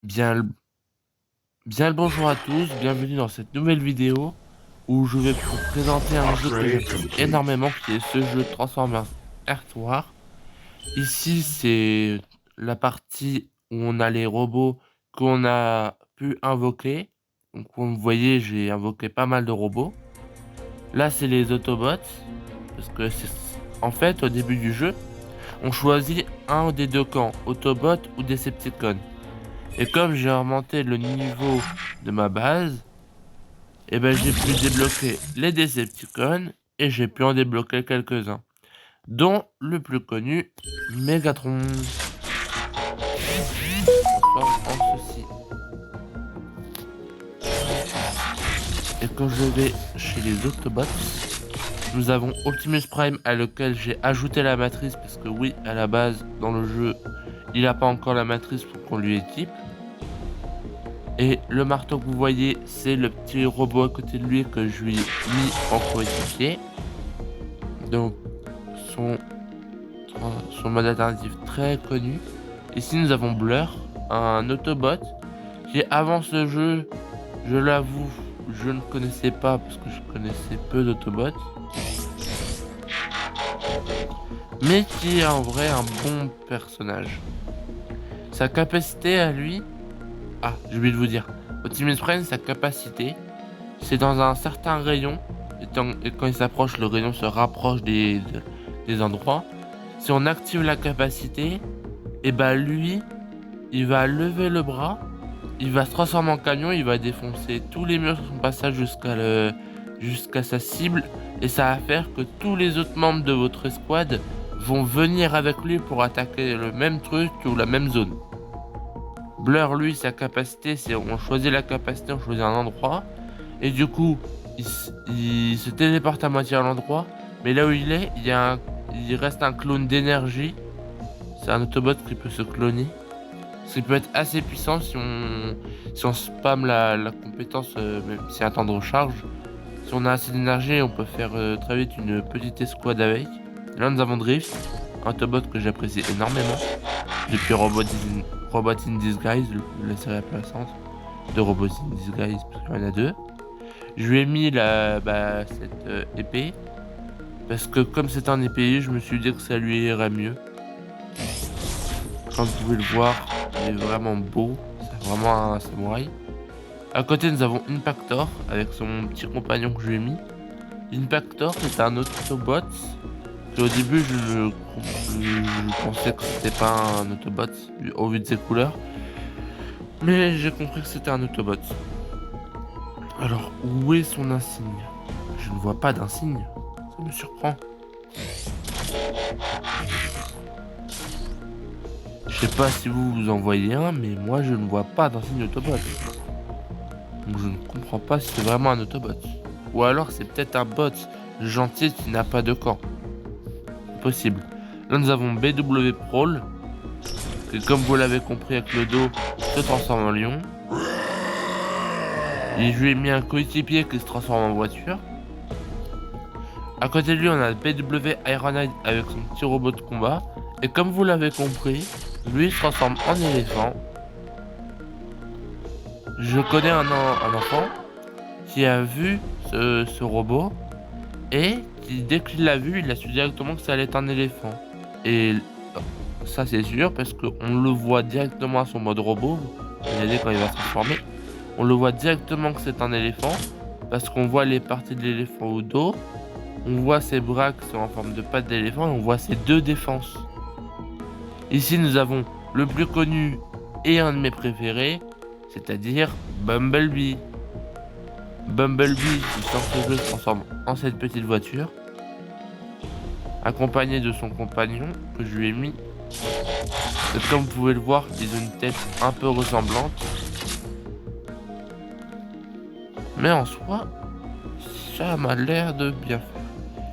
Bien, bien le bonjour à tous, bienvenue dans cette nouvelle vidéo où je vais vous présenter un jeu que Upgrade j'apprécie complete. énormément qui est ce jeu Transformers Earth War. Ici c'est la partie où on a les robots qu'on a pu invoquer. Donc comme vous voyez j'ai invoqué pas mal de robots. Là c'est les Autobots parce que c'est en fait au début du jeu on choisit un des deux camps, Autobots ou Decepticons. Et comme j'ai remonté le niveau de ma base, et ben j'ai pu débloquer les Decepticons et j'ai pu en débloquer quelques-uns, dont le plus connu, Megatron, qui se transforme en ceci. Et quand je vais chez les Autobots, nous avons Optimus Prime à lequel j'ai ajouté la matrice parce que oui, à la base, dans le jeu, il n'a pas encore la matrice pour qu'on lui équipe. Et le marteau que vous voyez, c'est le petit robot à côté de lui que je lui ai mis en coéquipier. Donc, son, son mode alternatif très connu. Ici, nous avons Blur, un Autobot qui, avant ce jeu, je l'avoue, je ne connaissais pas parce que je connaissais peu d'Autobots. Mais qui est en vrai un bon personnage. Sa capacité à lui. Ah, j'ai oublié de vous dire. Optimus Prime, sa capacité, c'est dans un certain rayon. Et quand il s'approche, le rayon se rapproche des endroits. Si on active la capacité, et bah lui, il va lever le bras, il va se transformer en camion, il va défoncer tous les murs sur son passage jusqu'à sa cible. Et ça va faire que tous les autres membres de votre escouade vont venir avec lui pour attaquer le même truc ou la même zone. Blur, lui, sa capacité, c'est on choisit la capacité, on choisit un endroit. Et du coup, il se téléporte à moitié à l'endroit. Mais là où il est, il reste un clone d'énergie. C'est un Autobot qui peut se cloner. Ce qui peut être assez puissant si on spam la compétence, même si un temps de recharge. Si on a assez d'énergie, on peut faire très vite une petite escouade avec. Là, nous avons Drift, un Autobot que j'apprécie énormément. Depuis Robot in Disguise, la série la plus récente de Robot in Disguise, parce qu'il y en a deux. Je lui ai mis cette épée, parce que comme c'est un épée, je me suis dit que ça lui irait mieux. Comme vous pouvez le voir, il est vraiment beau, c'est vraiment un samouraï. À côté, nous avons Impactor, avec son petit compagnon que je lui ai mis. Impactor, c'est un Autobot. Au début, je pensais que c'était pas un Autobot, au vu de ses couleurs. Mais j'ai compris que c'était un Autobot. Alors, où est son insigne? Je ne vois pas d'insigne. Ça me surprend. Je sais pas si vous en voyez un, mais moi je ne vois pas d'insigne Autobot. Donc je ne comprends pas si c'est vraiment un Autobot. Ou alors c'est peut-être un bot gentil qui n'a pas de camp. C'est possible. Là nous avons BW Prol, qui comme vous l'avez compris avec le dos, se transforme en lion. Et je lui ai mis un coéquipier qui se transforme en voiture. À côté de lui, on a BW Ironhide avec son petit robot de combat. Et comme vous l'avez compris, lui il se transforme en éléphant. Je connais un enfant qui a vu ce robot et qui, dès qu'il l'a vu, il a su directement que ça allait être un éléphant. Et ça, c'est sûr parce qu'on le voit directement à son mode robot. Regardez quand il va se transformer. On le voit directement que c'est un éléphant parce qu'on voit les parties de l'éléphant au dos. On voit ses bras qui sont en forme de pattes d'éléphant et on voit ses deux défenses. Ici, nous avons le plus connu et un de mes préférés, c'est-à-dire Bumblebee. Bumblebee qui sort ce jeu se transforme en cette petite voiture, accompagné de son compagnon que je lui ai mis. Et comme vous pouvez le voir, ils ont une tête un peu ressemblante. Mais en soi, ça m'a l'air de bien faire.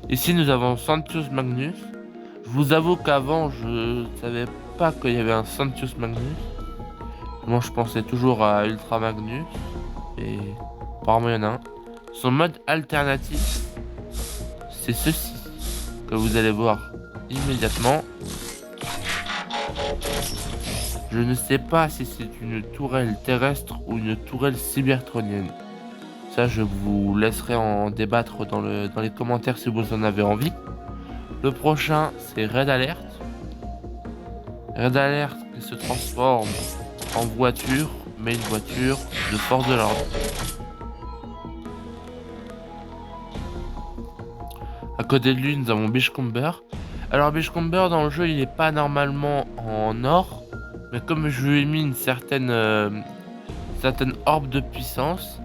Ici nous avons Santius Magnus. Je vous avoue qu'avant je savais pas qu'il y avait un Santius Magnus. Moi je pensais toujours à Ultra Magnus. Et apparemment il y en a un. Son mode alternatif, c'est ceci, que vous allez voir immédiatement. Je ne sais pas si c'est une tourelle terrestre ou une tourelle cybertronienne. Ça, je vous laisserai en débattre dans les commentaires si vous en avez envie. Le prochain, c'est Red Alert. Red Alert qui se transforme en voiture, mais une voiture de force de l'ordre. À côté de lui, nous avons Beachcomber. Alors Beachcomber dans le jeu, il n'est pas normalement en or, mais comme je lui ai mis une certaine orbe de puissance,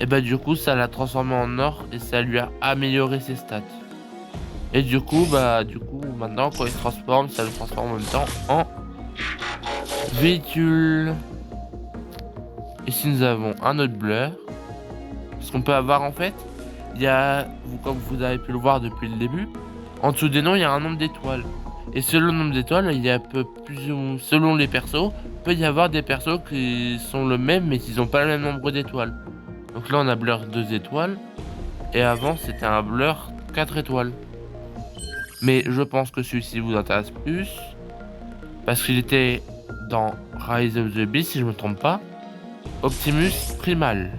et bah du coup ça l'a transformé en or et ça lui a amélioré ses stats. Et du coup maintenant quand il se transforme, ça le transforme en même temps en véhicule. Ici nous avons un autre blur. Ce qu'on peut avoir en fait, il y a, comme vous avez pu le voir depuis le début, en dessous des noms il y a un nombre d'étoiles. Et selon le nombre d'étoiles, il y a selon les persos, peut y avoir des persos qui sont le même mais qui n'ont pas le même nombre d'étoiles. Donc là on a Blur 2 étoiles. Et avant c'était un Blur 4 étoiles. Mais je pense que celui-ci vous intéresse plus. Parce qu'il était dans Rise of the Beast si je me trompe pas. Optimus Primal.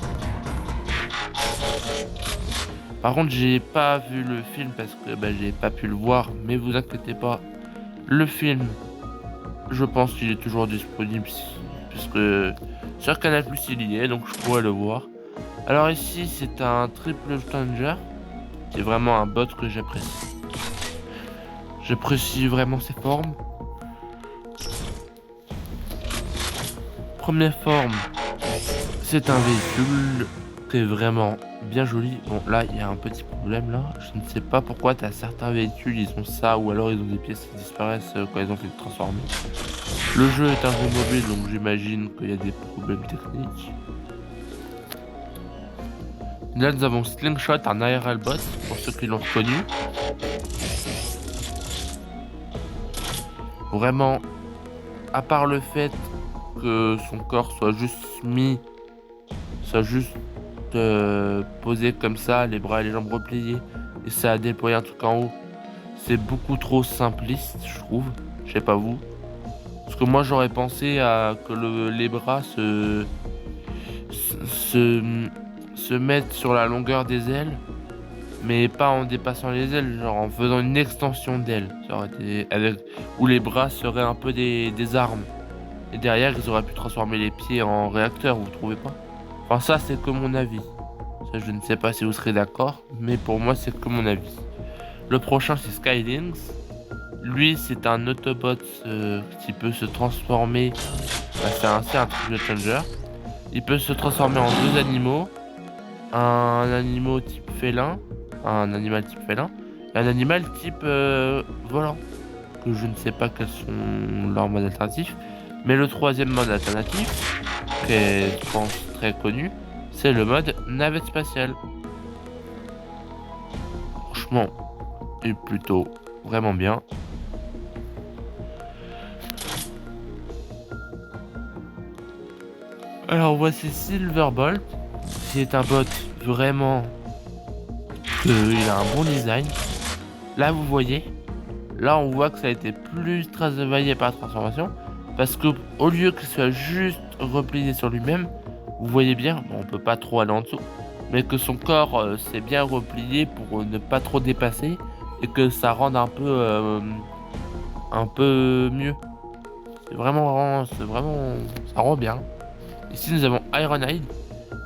Par contre j'ai pas vu le film parce que j'ai pas pu le voir. Mais vous inquiétez pas. Le film, je pense qu'il est toujours disponible. Puisque sur Canal Plus il y est. Donc je pourrais le voir. Alors ici c'est un triple Challenger. C'est vraiment un bot que j'apprécie. J'apprécie vraiment ses formes. Première forme, c'est un véhicule qui est vraiment bien joli. Bon là il y a un petit problème là. Je ne sais pas pourquoi t'as certains véhicules ils ont ça ou alors ils ont des pièces qui disparaissent quand ils ont fait le transformer. Le jeu est un jeu mobile donc j'imagine qu'il y a des problèmes techniques. Là nous avons Slingshot, un ARL bot pour ceux qui l'ont reconnu. Vraiment, à part le fait que son corps soit juste posé comme ça, les bras et les jambes repliés, et ça a déployé un truc en haut, c'est beaucoup trop simpliste, je trouve. Je sais pas vous. Parce que moi j'aurais pensé à que les bras se mettent sur la longueur des ailes, mais pas en dépassant les ailes, genre en faisant une extension d'ailes, où les bras seraient un peu des armes. Et derrière, ils auraient pu transformer les pieds en réacteurs, vous trouvez pas? Enfin, ça, c'est que mon avis. Ça, je ne sais pas si vous serez d'accord, mais pour moi, c'est que mon avis. Le prochain, c'est Skylynx. Lui, c'est un Autobot qui peut se transformer. C'est un triple Challenger. Il peut se transformer en deux animaux. Un animal type félin. Et un animal type volant. Que je ne sais pas quels sont leurs modes alternatifs. Mais le troisième mode alternatif, qui est, je pense, très connu, c'est le mode navette spatiale. Franchement, il est plutôt vraiment bien. Alors voici Silverbolt, qui est un bot vraiment... il a un bon design. Là vous voyez, là on voit que ça a été plus travaillé par la transformation. Parce que au lieu qu'il soit juste replié sur lui-même, vous voyez bien, bon, on peut pas trop aller en dessous, mais que son corps s'est bien replié pour ne pas trop dépasser et que ça rende un peu mieux. C'est vraiment, ça rend bien. Ici nous avons Ironhide.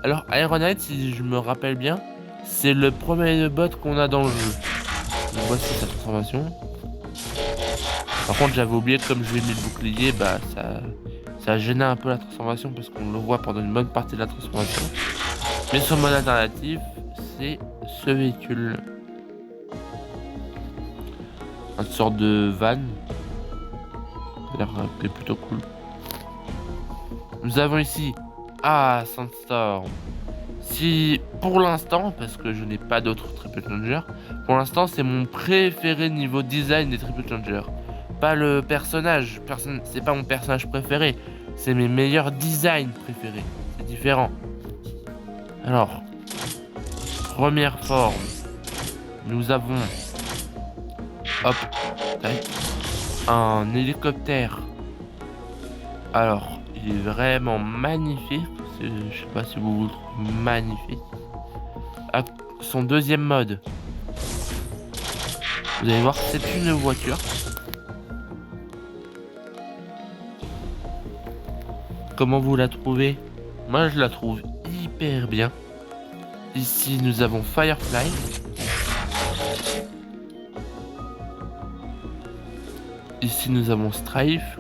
Alors Ironhide, si je me rappelle bien, c'est le premier bot qu'on a dans le jeu. Donc, voici sa transformation. Par contre j'avais oublié que comme je lui ai mis le bouclier, ça a gêné un peu la transformation parce qu'on le voit pendant une bonne partie de la transformation. Mais son mode alternatif, c'est ce véhicule. Une sorte de van. Ça a l'air plutôt cool. Nous avons ici Sandstorm. Si pour l'instant, parce que je n'ai pas d'autres Triple Challenger, pour l'instant c'est mon préféré niveau design des Triple Challenger. Pas le personnage, c'est pas mon personnage préféré, c'est mes meilleurs designs préférés, c'est différent. Alors, première forme, nous avons un hélicoptère Alors, il est vraiment magnifique. Je sais pas si vous le trouvez magnifique. À son deuxième mode, vous allez voir, c'est une voiture. Comment vous la trouvez? Moi, je la trouve hyper bien. Ici, nous avons Firefly. Ici, nous avons Strife.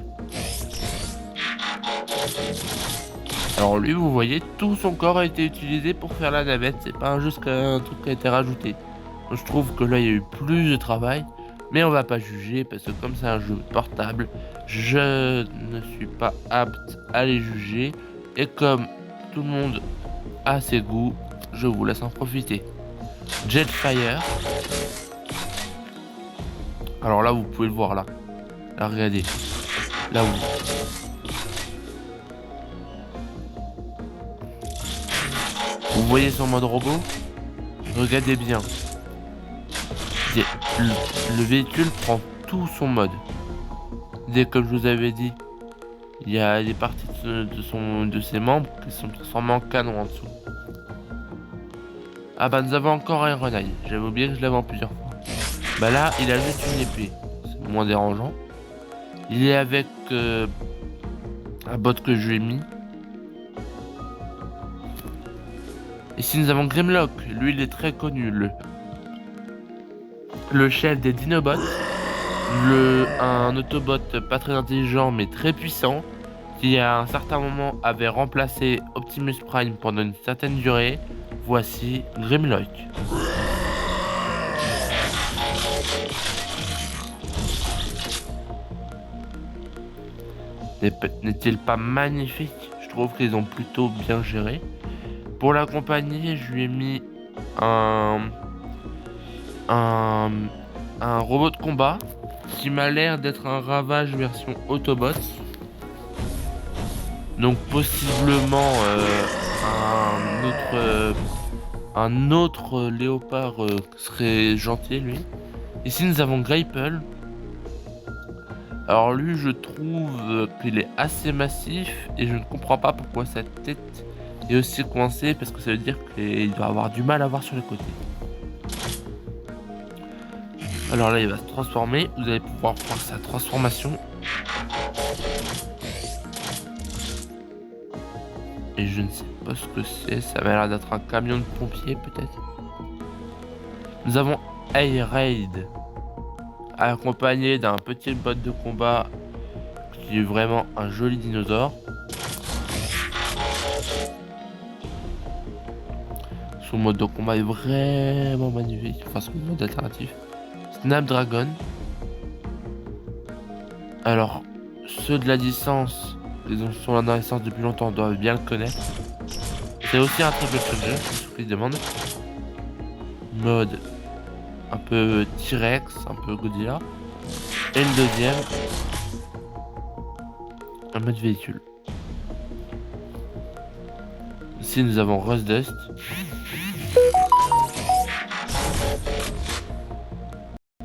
Alors lui, vous voyez, tout son corps a été utilisé pour faire la navette. C'est pas juste un truc qui a été rajouté. Donc, je trouve que là, il y a eu plus de travail. Mais on va pas juger parce que comme c'est un jeu portable, je ne suis pas apte à les juger. Et comme tout le monde a ses goûts, je vous laisse en profiter. Jetfire. Alors là, vous pouvez le voir là. Là, regardez. Là où. Vous voyez son mode robot? Regardez bien. Le véhicule prend tout son mode. Comme je vous avais dit, il y a des parties de ses membres qui sont transformées en canon en dessous. Ah bah nous avons encore Iron Eye. J'avais oublié que je l'avais en plusieurs fois. Bah là, il a juste une épée. C'est moins dérangeant. Il est avec un bot que je lui ai mis. Ici nous avons Grimlock. Lui il est très connu. Le chef des Dinobots. Un Autobot pas très intelligent mais très puissant. Qui à un certain moment avait remplacé Optimus Prime pendant une certaine durée. Voici Grimlock. N'est-il pas magnifique? Je trouve qu'ils ont plutôt bien géré. Pour l'accompagner, je lui ai mis un robot de combat qui m'a l'air d'être un Ravage version Autobot. Donc possiblement un autre léopard serait gentil lui. Ici nous avons Grapple. Alors lui je trouve qu'il est assez massif et je ne comprends pas pourquoi sa tête est aussi coincée parce que ça veut dire qu'il doit avoir du mal à voir sur les côtés. Alors là il va se transformer, vous allez pouvoir voir sa transformation. Et je ne sais pas ce que c'est, ça m'a l'air d'être un camion de pompiers peut-être. Nous avons Air Raid, accompagné d'un petit bot de combat qui est vraiment un joli dinosaure. Son mode de combat est vraiment magnifique, enfin son mode alternatif. Snapdragon. Alors, ceux de la licence, ils sont dans la licence depuis longtemps, doivent bien le connaître. C'est aussi un triple challenger, c'est ce qu'ils demandent. Mode un peu T-Rex, un peu Godzilla. Et le deuxième, un mode véhicule. Ici nous avons Rust Dust.